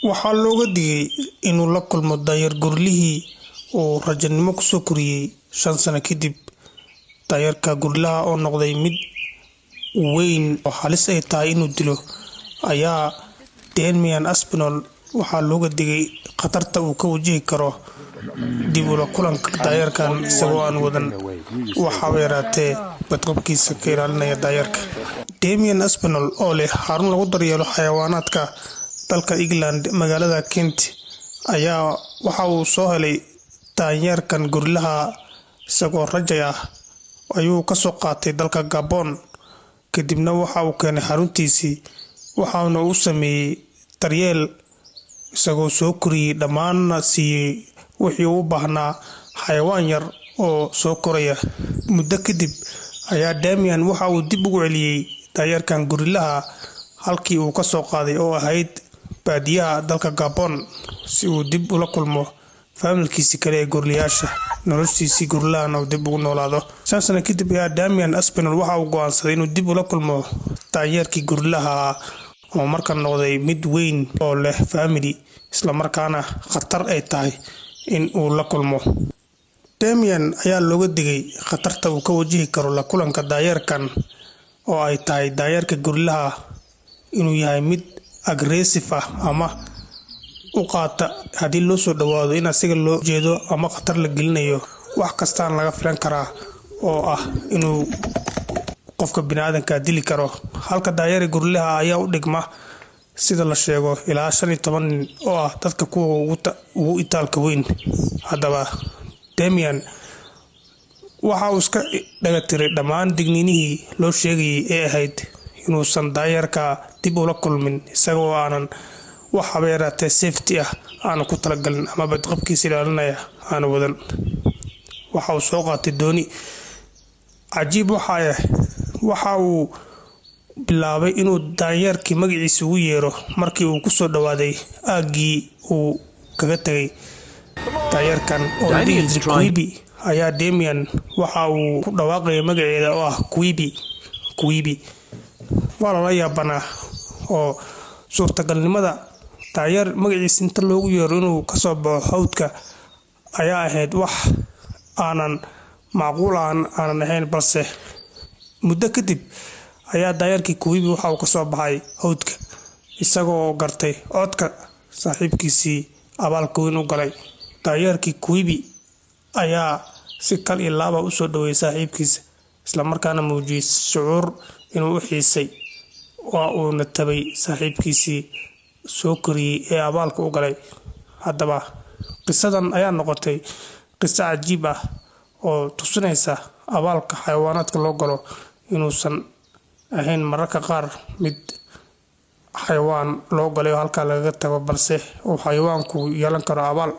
waxaa looga digay inuu la kulmo daayar gurlihii uu rajanimo kusoo koriyey 5 sano kadib. daayarka gurlaha oo noqday mid weyn oo halis ay tahay inuu dilo ayaa Damian Aspinall waxaa looga digay khatarta uu ka wajihi karo dib ula kulanka daayarkan isagoo aan wadan waxa weeraatee badqabkiisa ka ilaalinaya daayarka. Damian Aspinall oo leh xarun lagu daryeelo xayawaanaadka dalka England magaalada Kent ayaa waxa uu soo helay daayarkan gurlaha isagoo rajay ah ayuu ka soo qaatay dalka Gabon kadibna waxa uu keenay xaruntiisii waxaana uu sameeyay daryeel isagoo soo koriyay dhammaan siiyay wixii uu baahnaa xayawaan yar oo soo koraya. muddo kadib ayaa Damian waxa uu dib ugu celiyay daayarkan gurlaha halkii uu ka soo qaaday oo ahayd baadiyaha dalka Gabon si uu dib ula kulmo familkiisa kale ee gurliyaasha noloshiisii gurlahan oo dib ugu noolaado. 5 sano kadib ayaa Damian Aspinall waxa uu go'aansaday inuu dib ula kulmo daayarkii gurlaha oo markan noqday mid weyn oo leh family isla markaana khatar ay tahay in uu la kulmo. Damian ayaa looga digay khatarta uu ka wajihi karo la kulanka daayarkan oo ay tahay daayarka gurlaha inuu yahay mid aggressive ah ama u qaata hadii loo soo dhawaado in asiga loo jeedo ama khatar la gelinayo wax kasta laga filan karaa oo ah inuu qofka bini'aadanka dili karo. halka daayar gurlaha ayaa u dhigma sida la sheego ilaa 15 nin oo ah dadka kuwa ugu itaalka weyn. haddaba Damian waxa uu iska dhaga tiray dhammaan digniinihii loo sheegay ee ahayd inuusan daayarka dib ula kulmin isagoo aanan wax habeeraatee safety ah aan ku talagalin ama badqabkiisa ilaalinaya aan wadan. waxa uu soo qaatay dooni cajiib waxa uu bilaabay inuu daayarkii magaciisa ugu yeero markii uu ku soo dhawaaday aagii uu kaga tagay. daayarkan oo Quibi ayaa Damian waxa uu ku dhawaaqay magaceeda oo ah Quibi waa la yaabana oo suurtagalnimada daayar magaciisa inta loogu yeero inuu ka soo baxo hawdka ayaa ahayd wax aanan macquul aanan ahayn. balse muddo kadib ayaa daayarkii Quibi waxa uu ka soo baxay hawdka isagoo gartay codka saaxiibkiisii abaalka weyn u galay. daayarkii Quibi ayaa si kal iyo laaba u soo dhaweeyay saaxiibkiisa isla markaana muujiyay shucuur inuu u xiisay oo uu natabay saaxiibkiisii soo koriyay ee abaalka u galay. haddaba qisadan ayaa noqotay qiso cajiib ah oo tusinaysa abaalka xayawaanaadka loo galo inuusan ahayn mararka qaar mid xayawaan loo galay halka laga tago balse uu xayawaanku yeelan karo abaal.